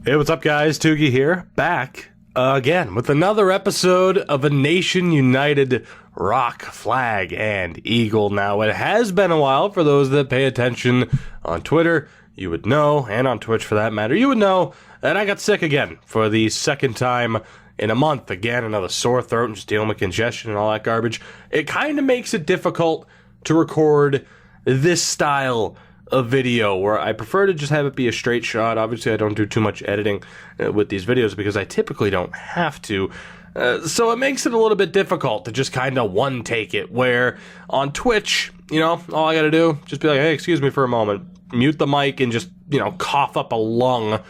Hey, what's up, guys? Toogie here, back again with another episode of A Nation United Rock, Flag, and Eagle. Now, it has been a while. For those that pay attention on Twitter, you would know, and on Twitch for that matter, you would know that I got sick again for the second time in a month. Again, another sore throat and just dealing with congestion and all that garbage. It kind of makes it difficult to record this style of video where I prefer to just have it be a straight shot. Obviously, I don't do too much editing with these videos because I typically don't have to. So it makes it a little bit difficult to just kind of one take it, where on Twitch, all I got to do, just be like, hey, excuse me for a moment, mute the mic and just, cough up a lung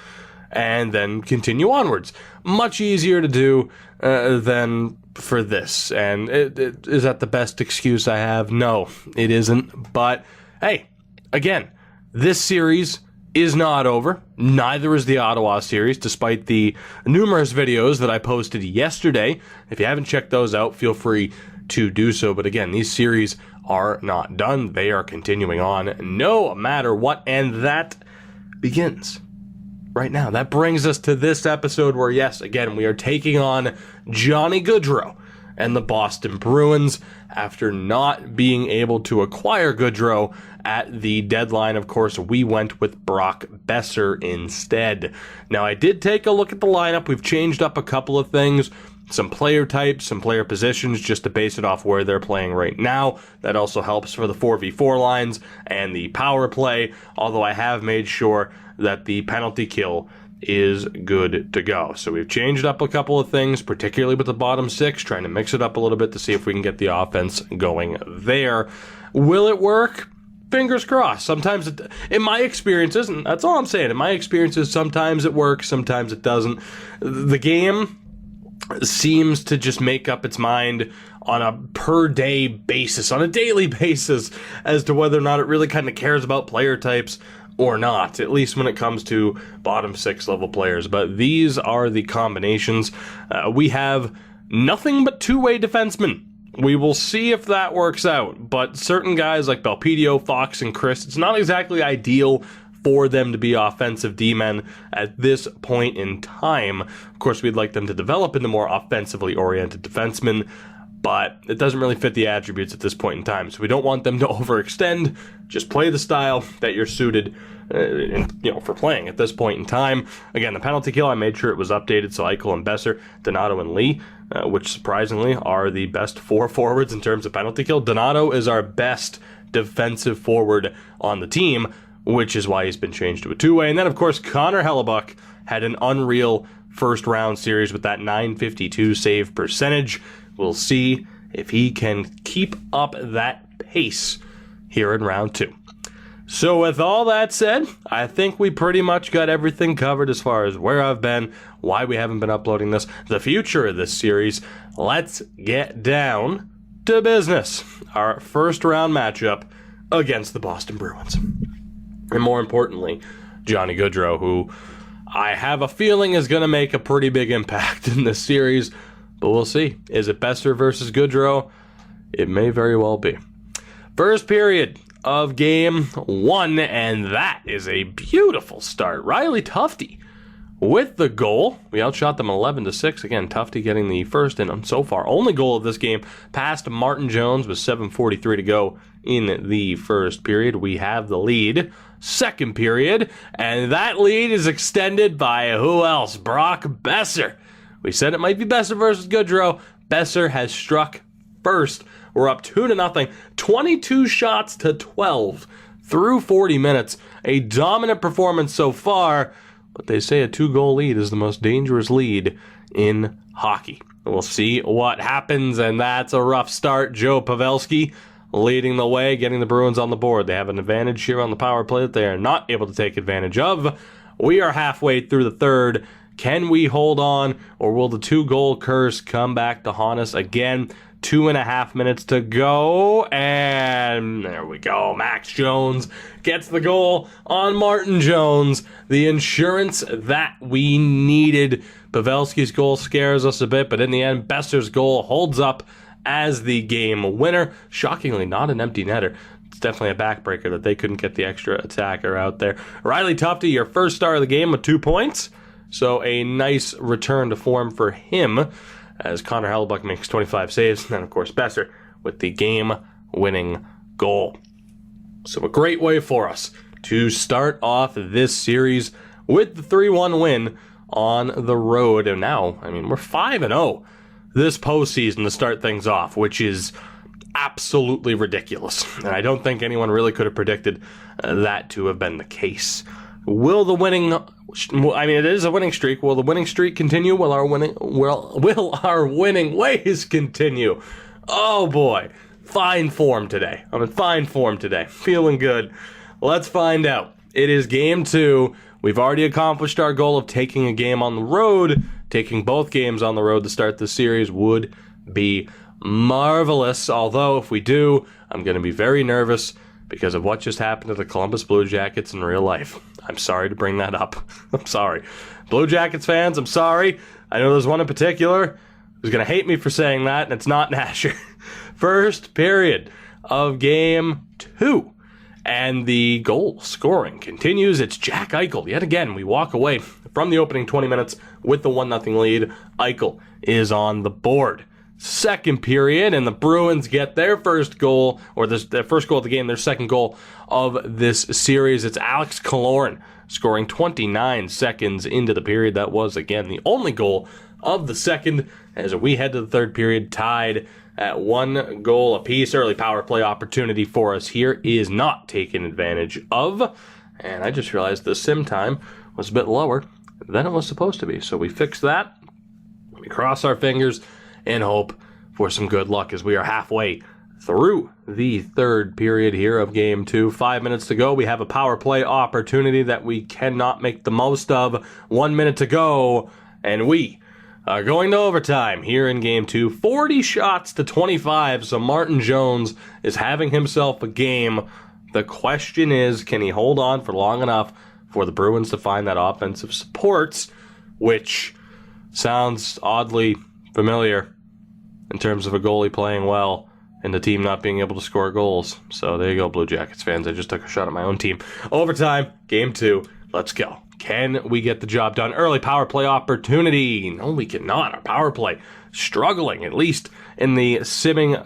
and then continue onwards. Much easier to do than for this. And is that the best excuse I have? No, it isn't. But hey, again, this series is not over. Neither is the Ottawa series, despite the numerous videos that I posted yesterday. If you haven't checked those out, feel free to do so. But again, these series are not done. They are continuing on no matter what. And that begins right now. That brings us to this episode where, yes, again, we are taking on Johnny Gaudreau and the Boston Bruins after not being able to acquire Gaudreau at the deadline. Of course, we went with Brock Boeser instead. Now, I did take a look at the lineup. We've changed up a couple of things, some player types, some player positions, just to base it off where they're playing right now. That also helps for the 4v4 lines and the power play, although I have made sure that the penalty kill is good to go. So we've changed up a couple of things, particularly with the bottom six, trying to mix it up a little bit to see if we can get the offense going there. Will it work? Fingers crossed. Sometimes, in my experiences, and that's all I'm saying, in my experiences, sometimes it works, sometimes it doesn't. The game seems to just make up its mind on a per-day basis, on a daily basis, as to whether or not it really kind of cares about player types or not, at least when it comes to bottom six level players. But these are the combinations. We have nothing but two-way defensemen. We will see if that works out, but certain guys like Belpedio, Fox, and Chris, it's not exactly ideal for them to be offensive D-men at this point in time. Of course, we'd like them to develop into more offensively oriented defensemen, but it doesn't really fit the attributes at this point in time. So we don't want them to overextend. Just play the style that you're suited for playing at this point in time. Again, the penalty kill, I made sure it was updated. So Eichel and Boeser, Donato and Lee, which surprisingly are the best four forwards in terms of penalty kill. Donato is our best defensive forward on the team, which is why he's been changed to a two-way. And then, of course, Connor Hellebuck had an unreal first-round series with that .952 save percentage. We'll see if he can keep up that pace here in round two. So with all that said, I think we pretty much got everything covered as far as where I've been, why we haven't been uploading this, the future of this series. Let's get down to business. Our first round matchup against the Boston Bruins. And more importantly, Johnny Gaudreau, who I have a feeling is going to make a pretty big impact in this series. But we'll see. Is it Boeser versus Gaudreau? It may very well be. First period of game one, and that is a beautiful start. Riley Tufte with the goal. We outshot them 11-6. Again, Tufte getting the first and so far only goal of this game past Martin Jones with 7:43 to go in the first period. We have the lead. Second period, and that lead is extended by who else? Brock Boeser. We said it might be Boeser versus Gaudreau. Boeser has struck first. We're up 2-0, 22 shots to 12 through 40 minutes. A dominant performance so far, but they say a 2-goal lead is the most dangerous lead in hockey. We'll see what happens, and that's a rough start. Joe Pavelski leading the way, getting the Bruins on the board. They have an advantage here on the power play that they are not able to take advantage of. We are halfway through the third. Can we hold on, or will the 2-goal curse come back to haunt us again? 2.5 minutes to go, and there we go. Max Jones gets the goal on Martin Jones. The insurance that we needed. Pavelski's goal scares us a bit, but in the end, Boeser's goal holds up as the game winner. Shockingly, not an empty netter. It's definitely a backbreaker that they couldn't get the extra attacker out there. Riley Tufte, your first star of the game with 2 points. So a nice return to form for him as Connor Hellebuyck makes 25 saves. And then, of course, Besser with the game-winning goal. So a great way for us to start off this series with the 3-1 win on the road. And now, we're 5-0 this postseason to start things off, which is absolutely ridiculous. And I don't think anyone really could have predicted that to have been the case. Will the winning... it is a winning streak. Will the winning streak continue? Will our winning ways continue? Oh boy. Fine form today. I'm in fine form today. Feeling good. Let's find out. It is game 2. We've already accomplished our goal of taking a game on the road. Taking both games on the road to start the series would be marvelous. Although, if we do, I'm going to be very nervous because of what just happened to the Columbus Blue Jackets in real life. I'm sorry to bring that up. I'm sorry. Blue Jackets fans, I'm sorry. I know there's one in particular who's going to hate me for saying that, and it's not Nasher. First period of game 2. And the goal scoring continues. It's Jack Eichel. Yet again, we walk away from the opening 20 minutes with the 1-0 lead. Eichel is on the board. Second period, and the Bruins get their first goal, or their first goal of the game, their second goal of this series. It's Alex Killorn scoring 29 seconds into the period. That was, again, the only goal of the second, as we head to the third period, tied at 1 goal apiece. Early power play opportunity for us here is not taken advantage of. And I just realized the sim time was a bit lower than it was supposed to be. So we fixed that. We cross our fingers and hope for some good luck as we are halfway through the third period here of game 2. 5 minutes to go. We have a power play opportunity that we cannot make the most of. 1 minute to go, and we are going to overtime here in game 2. 40 shots to 25, so Martin Jones is having himself a game. The question is, can he hold on for long enough for the Bruins to find that offensive support, which sounds oddly familiar in terms of a goalie playing well and the team not being able to score goals. So there you go, Blue Jackets fans. I just took a shot at my own team. Overtime, game 2. Let's go. Can we get the job done? Early power play opportunity. No, we cannot. Our power play struggling, at least in the simming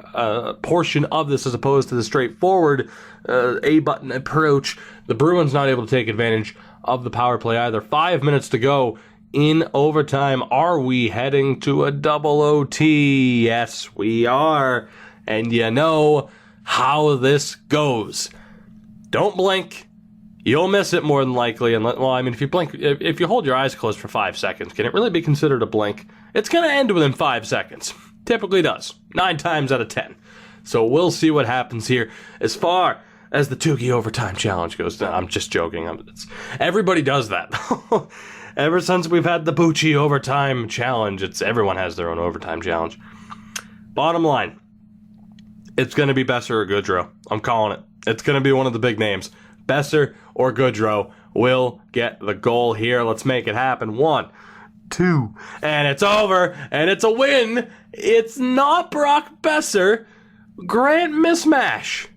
portion of this as opposed to the straightforward A-button approach. The Bruins not able to take advantage of the power play either. 5 minutes to go in overtime. Are we heading to a double OT? Yes, we are. And you know how this goes. Don't blink. You'll miss it more than likely. And if you blink, if you hold your eyes closed for 5 seconds, can it really be considered a blink? It's going to end within 5 seconds. Typically does. 9 times out of 10. So we'll see what happens here. As far as the Tougie overtime challenge goes, I'm just joking. Everybody does that. Ever since we've had the Bucci overtime challenge, everyone has their own overtime challenge. Bottom line, it's going to be Besser or Gaudreau. I'm calling it. It's going to be one of the big names. Besser or Gaudreau will get the goal here. Let's make it happen. 1, 2, and it's over, and it's a win. It's not Brock Besser. Grant Mishmash.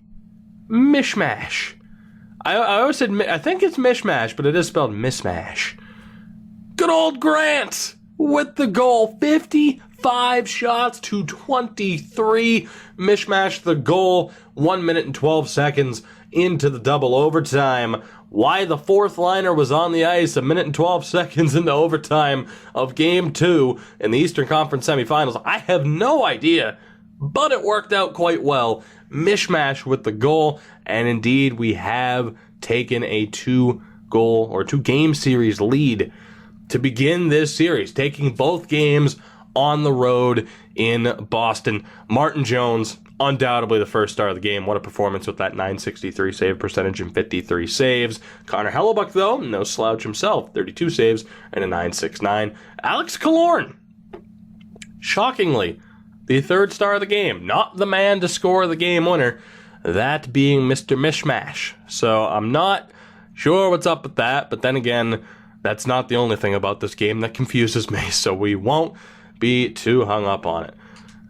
I always said, I think it's Mishmash, but it is spelled Mismash. Good old Grant with the goal. 55 shots to 23. Mishmash the goal. 1 minute and 12 seconds into the double overtime. Why the fourth liner was on the ice a minute and 12 seconds into overtime of game 2 in the Eastern Conference semifinals, I have no idea, but it worked out quite well. Mishmash with the goal, and indeed we have taken a 2-game series lead to begin this series, taking both games on the road in Boston. Martin Jones, undoubtedly the first star of the game. What a performance with that .963 save percentage and 53 saves. Connor Hellebuyck, though, no slouch himself. 32 saves and a .969. Alex Killorn, shockingly, the third star of the game. Not the man to score the game winner, that being Mr. Mishmash. So I'm not sure what's up with that, but then again, that's not the only thing about this game that confuses me, so we won't be too hung up on it,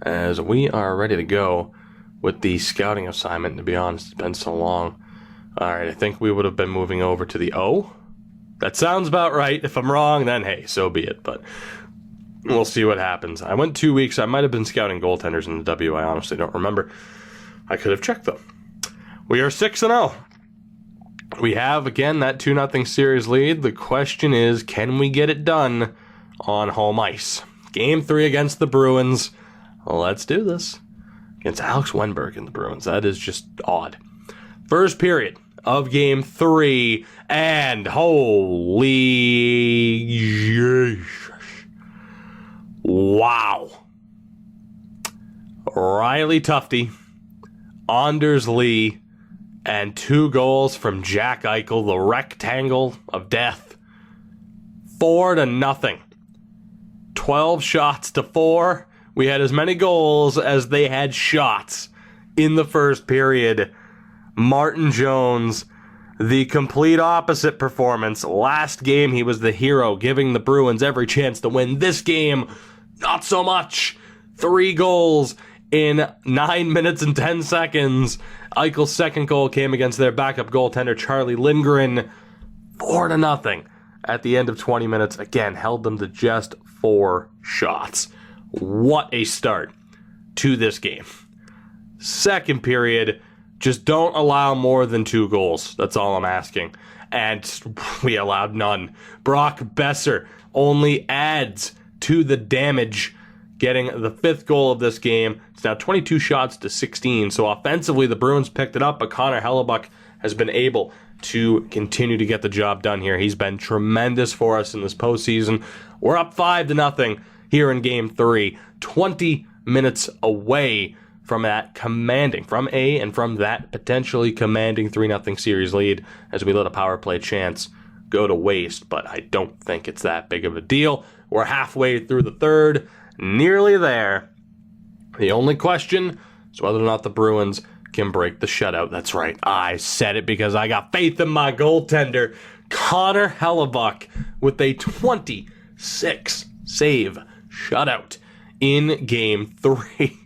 as we are ready to go with the scouting assignment. To be honest, it's been so long. All right, I think we would have been moving over to the O. That sounds about right. If I'm wrong, then hey, so be it. But we'll see what happens. I went 2 weeks. I might have been scouting goaltenders in the W. I honestly don't remember. I could have checked, though. We are 6-0. We have, again, that 2-0 series lead. The question is, can we get it done on home ice? Game 3 against the Bruins. Let's do this. Against Alex Wennberg and the Bruins. That is just odd. First period of Game 3. And holy... wow. Riley Tufte, Anders Lee, and 2 goals from Jack Eichel, the rectangle of death. 4-0. 12 shots to 4. We had as many goals as they had shots in the first period. Martin Jones, the complete opposite performance. Last game, he was the hero, giving the Bruins every chance to win. This game, not so much. 3 goals in 9 minutes and 10 seconds. Eichel's second goal came against their backup goaltender, Charlie Lindgren. 4-0 at the end of 20 minutes. Again, held them to just 4 shots. What a start to this game. Second period, just don't allow more than 2 goals. That's all I'm asking. And we allowed none. Brock Besser only adds to the damage, getting the 5th goal of this game. It's now 22 shots to 16. So offensively, the Bruins picked it up, but Connor Hellebuck has been able to continue to get the job done here. He's been tremendous for us in this postseason. We're up 5-0 here in Game 3. 20 minutes away from that commanding, from that potentially commanding 3-0 series lead as we let a power play chance go to waste. But I don't think it's that big of a deal. We're halfway through the third, nearly there. The only question is whether or not the Bruins can break the shutout. That's right, I said it because I got faith in my goaltender, Connor Hellebuck, with a 26-save shutout in Game 3.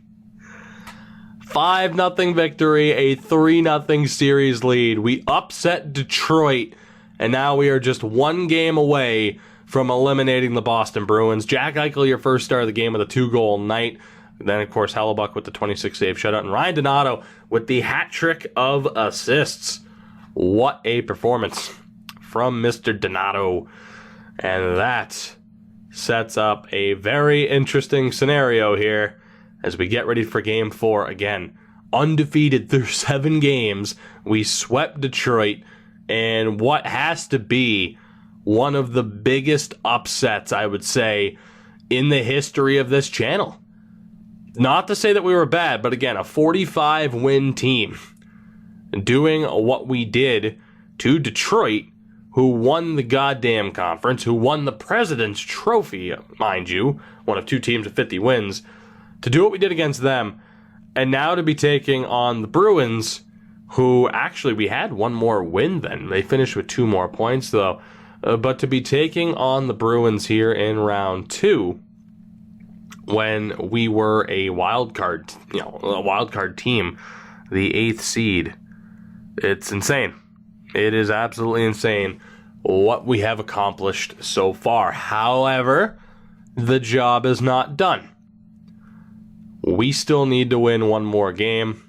5-0 victory, a 3-0 series lead. We upset Detroit, and now we are just 1 game away from eliminating the Boston Bruins. Jack Eichel, your first star of the game with a 2-goal night. Then, of course, Hellebuck with the 26-save shutout. And Ryan Donato with the hat trick of assists. What a performance from Mr. Donato. And that sets up a very interesting scenario here as we get ready for Game 4 again. Undefeated through 7 games. We swept Detroit. And what has to be one of the biggest upsets, I would say, in the history of this channel. Not to say that we were bad, but again, a 45-win team doing what we did to Detroit, who won the goddamn conference, who won the President's Trophy, mind you, one of 2 teams with 50 wins, to do what we did against them, and now to be taking on the Bruins, who actually we had 1 more win then. They finished with 2 more points, though. But to be taking on the Bruins here in round 2, when we were a wild card team, the 8th seed, it's insane. It is absolutely insane what we have accomplished so far. However, the job is not done. We still need to win 1 more game,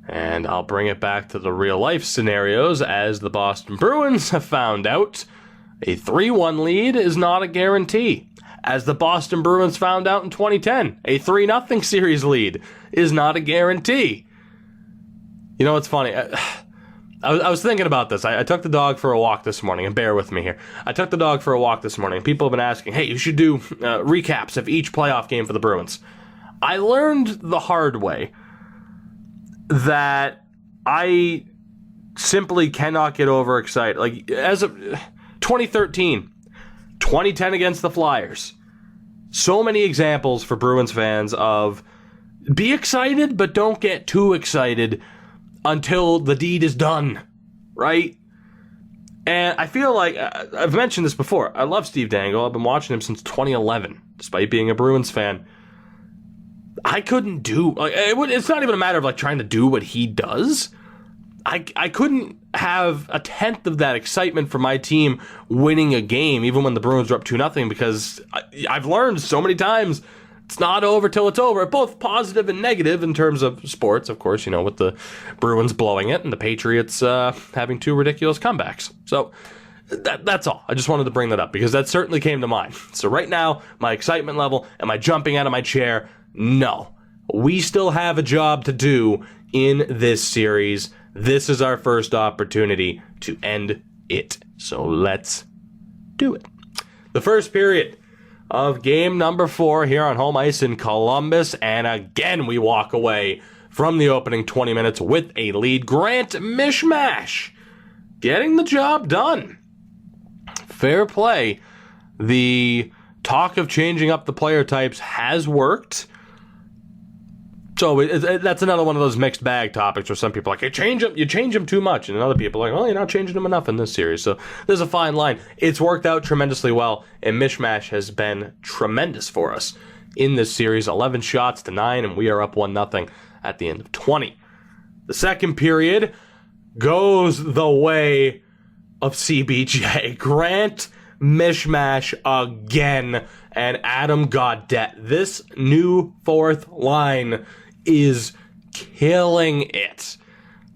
and I'll bring it back to the real life scenarios as the Boston Bruins have found out. A 3-1 lead is not a guarantee. As the Boston Bruins found out in 2010, a 3-0 series lead is not a guarantee. You know, it's funny. I was thinking about this. I took the dog for a walk this morning, and bear with me here. I took the dog for a walk this morning. People have been asking, hey, you should do recaps of each playoff game for the Bruins. I learned the hard way that I simply cannot get overexcited. Like, as of 2013, 2010 against the Flyers. So many examples for Bruins fans of be excited, but don't get too excited until the deed is done, right? And I feel like, I've mentioned this before, I love Steve Dangle. I've been watching him since 2011, despite being a Bruins fan. I couldn't do, it's not even a matter of like trying to do what he does. I couldn't have a tenth of that excitement for my team winning a game, even when the Bruins were up 2-0, because I've learned so many times it's not over till it's over, both positive and negative in terms of sports, of course, with the Bruins blowing it and the Patriots having 2 ridiculous comebacks. So that's all. I just wanted to bring that up because that certainly came to mind. So right now, my excitement level, am I jumping out of my chair? No. We still have a job to do in this series. This is our first opportunity to end it. So let's do it. The first period of game number 4 here on home ice in Columbus. And again, we walk away from the opening 20 minutes with a lead. Grant Mishmash getting the job done. Fair play. The talk of changing up the player types has worked. So that's another one of those mixed bag topics where some people are like, you change them too much. And other people are like, well, you're not changing them enough in this series. So there's a fine line. It's worked out tremendously well, and Mishmash has been tremendous for us in this series. 11 shots to 9, and we are up 1-0 at the end of 20. The second period goes the way of CBJ. Grant Mishmash again, and Adam Gaudreau. This new fourth line is killing it.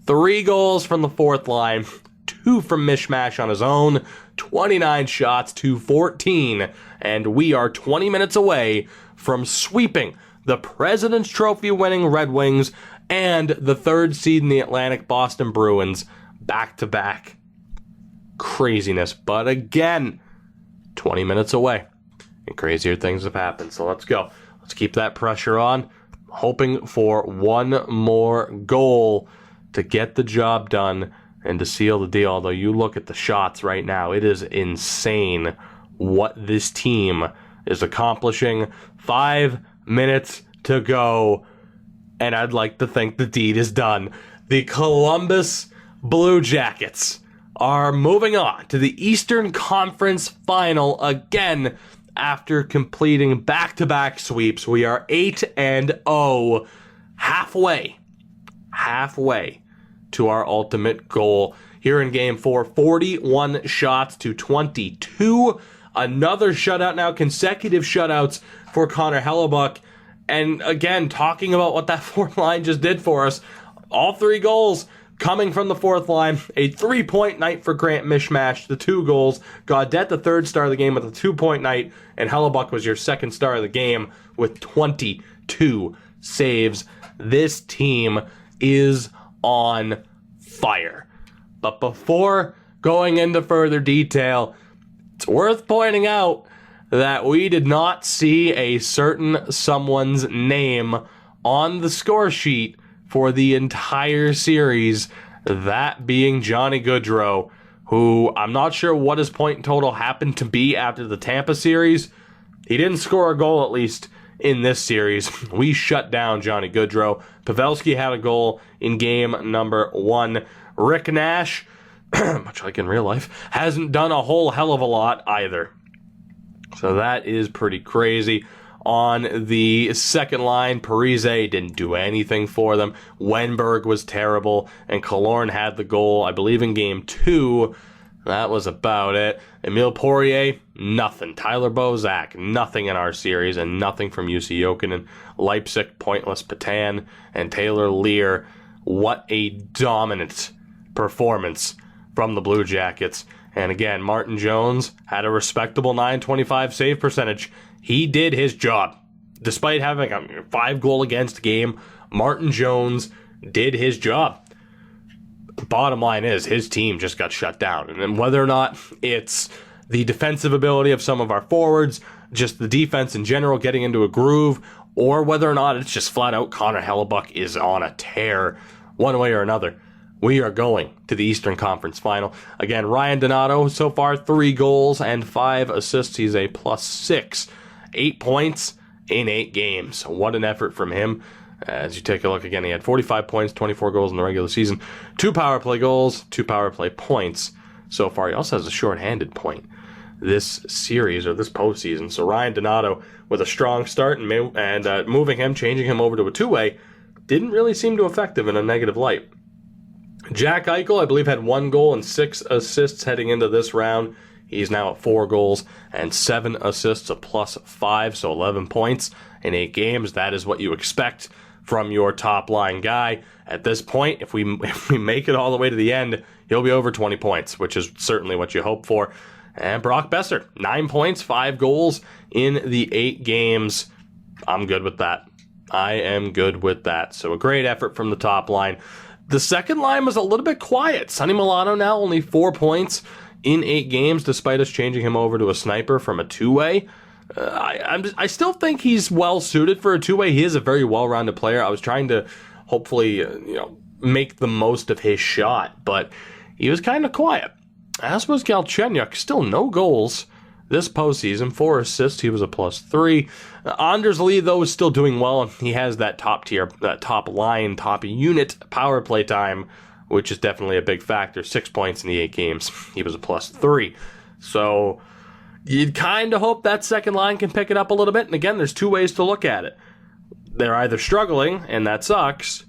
3 goals from the fourth line, 2 from Mishmash on his own, 29 shots to 14, and we are 20 minutes away from sweeping the President's Trophy winning Red Wings and the 3rd seed in the Atlantic Boston Bruins back-to-back. Craziness, but again, 20 minutes away, and crazier things have happened, so let's go. Let's keep that pressure on, hoping for one more goal to get the job done and to seal the deal. Although you look at the shots right now, it is insane what this team is accomplishing. 5 minutes to go, and I'd like to think the deed is done. The Columbus Blue Jackets are moving on to the Eastern Conference Final again after completing back-to-back sweeps. We are 8-0, halfway to our ultimate goal. Here in Game 4, 41 shots to 22. Another shutout now, consecutive shutouts for Connor Hellebuyck. And again, talking about what that fourth line just did for us, all 3 goals coming from the fourth line. A 3-point night for Grant Mishmash, the 2 goals. Gaudreau, the 3rd star of the game with a 2-point night, and Hellebuyck was your 2nd star of the game with 22 saves. This team is on fire. But before going into further detail, it's worth pointing out that we did not see a certain someone's name on the score sheet for the entire series, that being Johnny Gaudreau, who I'm not sure what his point total happened to be after the Tampa series. He didn't score a goal, at least, in this series. We shut down Johnny Gaudreau. Pavelski had a goal in game number 1. Rick Nash, much like in real life, hasn't done a whole hell of a lot either. So that is pretty crazy. On the second line, Parise didn't do anything for them. Wenberg was terrible, and Killorn had the goal, I believe, in Game 2. That was about it. Emile Poirier, nothing. Tyler Bozak, nothing in our series, and nothing from UC Jokinen. Leipzig, pointless Patan, and Taylor Lear. What a dominant performance from the Blue Jackets. And again, Martin Jones had a respectable .925 save percentage. He did his job. Despite having a 5-goal against game, Martin Jones did his job. Bottom line is, his team just got shut down. And whether or not it's the defensive ability of some of our forwards, just the defense in general getting into a groove, or whether or not it's just flat out Connor Hellebuyck is on a tear, one way or another, we are going to the Eastern Conference Final. Again, Ryan Donato, so far 3 goals and 5 assists. He's a +6. 8 points in 8 games. What an effort from him. As you take a look again, he had 45 points, 24 goals in the regular season, 2 power play goals, 2 power play points so far. He also has a shorthanded point this series, or this postseason. So Ryan Donato with a strong start, and moving him, changing him over to a 2-way, didn't really seem to affect him in a negative light. Jack Eichel, I believe, had 1 goal and 6 assists heading into this round. He's now at 4 goals and 7 assists, a +5, so 11 points in 8 games. That is what you expect from your top-line guy. At this point, if we make it all the way to the end, he'll be over 20 points, which is certainly what you hope for. And Brock Besser, 9 points, 5 goals in the 8 games. I'm good with that. I am good with that. So a great effort from the top line. The second line was a little bit quiet. Sonny Milano now only 4 points in 8 games, despite us changing him over to a sniper from a two-way. I still think he's well-suited for a two-way. He is a very well-rounded player. I was trying to hopefully make the most of his shot, but he was kind of quiet. As was Galchenyuk, still no goals this postseason, 4 assists. He was a +3. Anders Lee, though, is still doing well. He has that top tier, that top line, top unit power play time, which is definitely a big factor. 6 points in the 8 games. He was a +3. So you'd kind of hope that second line can pick it up a little bit. And again, there's 2 ways to look at it. They're either struggling, and that sucks,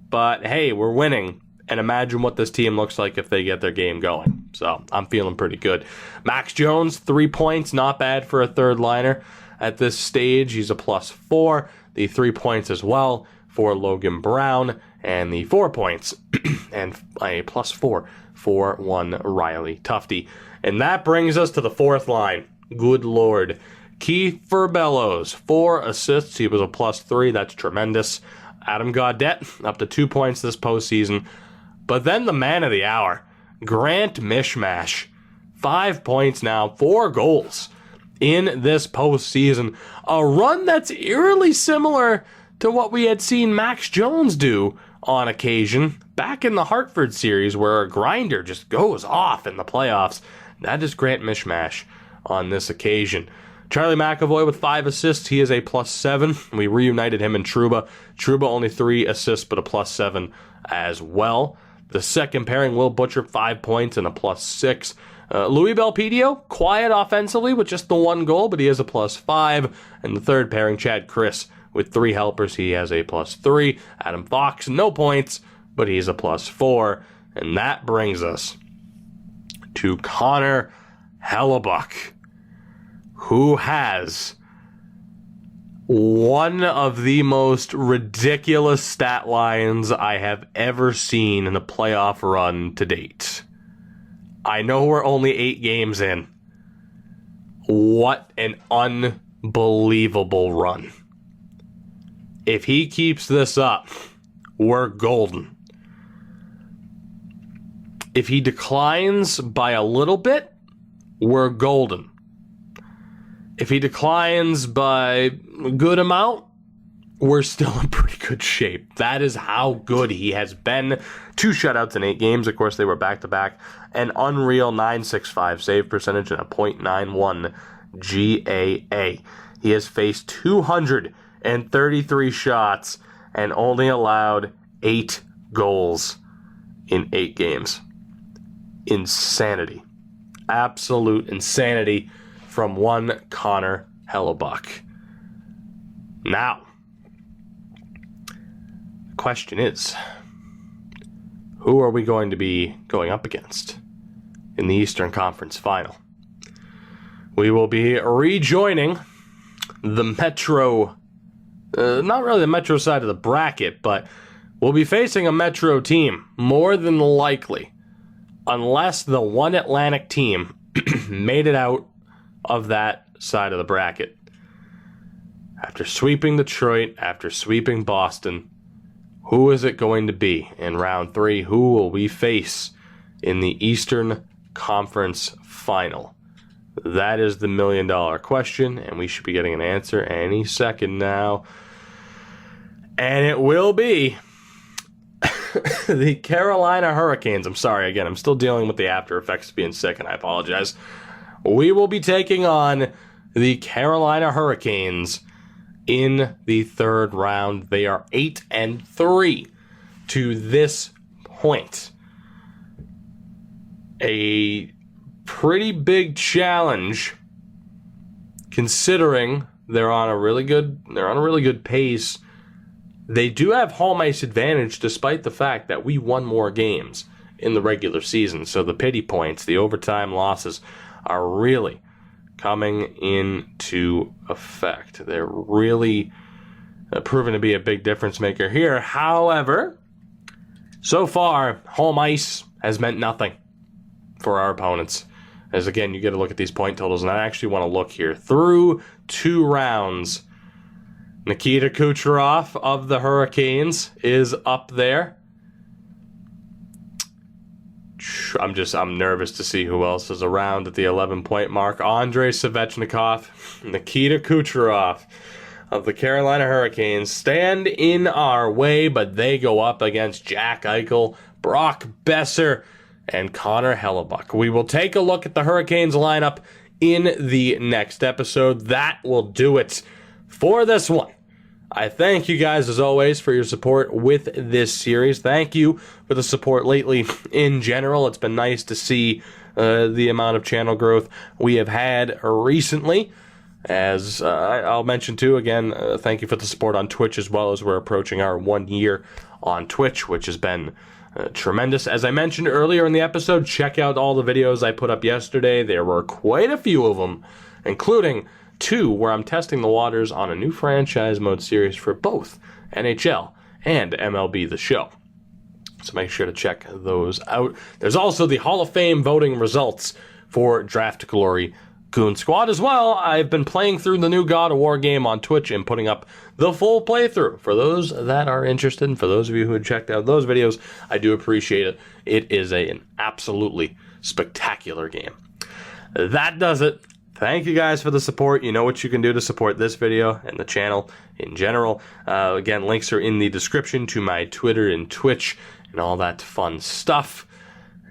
but hey, we're winning. And imagine what this team looks like if they get their game going. So I'm feeling pretty good. Max Jones, 3 points, not bad for a third liner. At this stage, he's a +4. The 3 points as well for Logan Brown, and the 4 points and a +4 for one Riley Tufte. And that brings us to the fourth line. Good Lord. Kiefer Bellows, 4 assists. He was a +3. That's tremendous. Adam Gaudette, up to 2 points this postseason. But then the man of the hour, Grant Mishmash, 5 points now, 4 goals in this postseason. A run that's eerily similar to what we had seen Max Jones do on occasion back in the Hartford series, where a grinder just goes off in the playoffs. That is Grant Mishmash on this occasion. Charlie McAvoy with 5 assists. He is a +7. We reunited him and Trouba. Trouba only 3 assists, but a +7 as well. The second pairing, Will Butcher, 5 points and a +6. Louis Belpedio, quiet offensively with just the 1 goal, but he has a +5. And the third pairing, Chad Chris, with 3 helpers, he has a +3. Adam Fox, no points, but he's a +4. And that brings us to Connor Hellebuyck, who has one of the most ridiculous stat lines I have ever seen in a playoff run to date. I know we're only 8 games in. What an unbelievable run. If he keeps this up, we're golden. If he declines by a little bit, we're golden. If he declines by a good amount, we're still in pretty good shape. That is how good he has been. 2 shutouts in 8 games. Of course, they were back-to-back. An unreal .965 save percentage and a .91 GAA. He has faced 233 shots and only allowed 8 goals in 8 games. Insanity. Absolute insanity from one Connor Hellebuyck. Now, the question is, who are we going to be going up against in the Eastern Conference Final? We will be rejoining the Metro, not really the Metro side of the bracket, but we'll be facing a Metro team, more than likely, unless the one Atlantic team made it out of that side of the bracket. After sweeping Detroit, after sweeping Boston, who is it going to be in round 3? Who will we face in the Eastern Conference Final? That is the $1 million question, and we should be getting an answer any second now. And it will be the Carolina Hurricanes. I'm sorry, again, I'm still dealing with the after effects of being sick, and I apologize. We will be taking on the Carolina Hurricanes in the third round. They are 8-3 to this point. A pretty big challenge, considering they're on a really good pace. They do have home ice advantage, despite the fact that we won more games in the regular season. So the pity points, the overtime losses are really coming into effect. They're really proven to be a big difference maker here. However, so far, home ice has meant nothing for our opponents. As again, you get to look at these point totals, and I actually want to look here. Through 2 rounds, Nikita Kucherov of the Hurricanes is up there. I'm nervous to see who else is around at the 11-point mark. Andrei Svechnikov, Nikita Kucherov of the Carolina Hurricanes stand in our way, but they go up against Jack Eichel, Brock Besser, and Connor Hellebuck. We will take a look at the Hurricanes lineup in the next episode. That will do it for this one. I thank you guys, as always, for your support with this series. Thank you for the support lately in general. It's been nice to see the amount of channel growth we have had recently. As I'll mention, too, again, thank you for the support on Twitch, as well as we're approaching our 1 year on Twitch, which has been tremendous. As I mentioned earlier in the episode, check out all the videos I put up yesterday. There were quite a few of them, including 2 where I'm testing the waters on a new franchise mode series for both NHL and MLB The Show. So make sure to check those out. There's also the Hall of Fame voting results for Draft Glory Goon Squad as well. I've been playing through the new God of War game on Twitch and putting up the full playthrough. For those that are interested, and for those of you who had checked out those videos, I do appreciate it. It is an absolutely spectacular game. That does it. Thank you guys for the support. You know what you can do to support this video and the channel in general. Again, links are in the description to my Twitter and Twitch and all that fun stuff.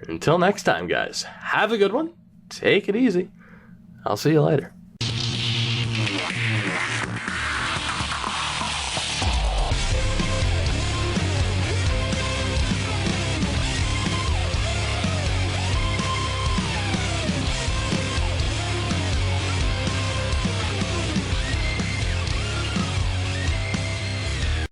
Until next time, guys, have a good one. Take it easy. I'll see you later.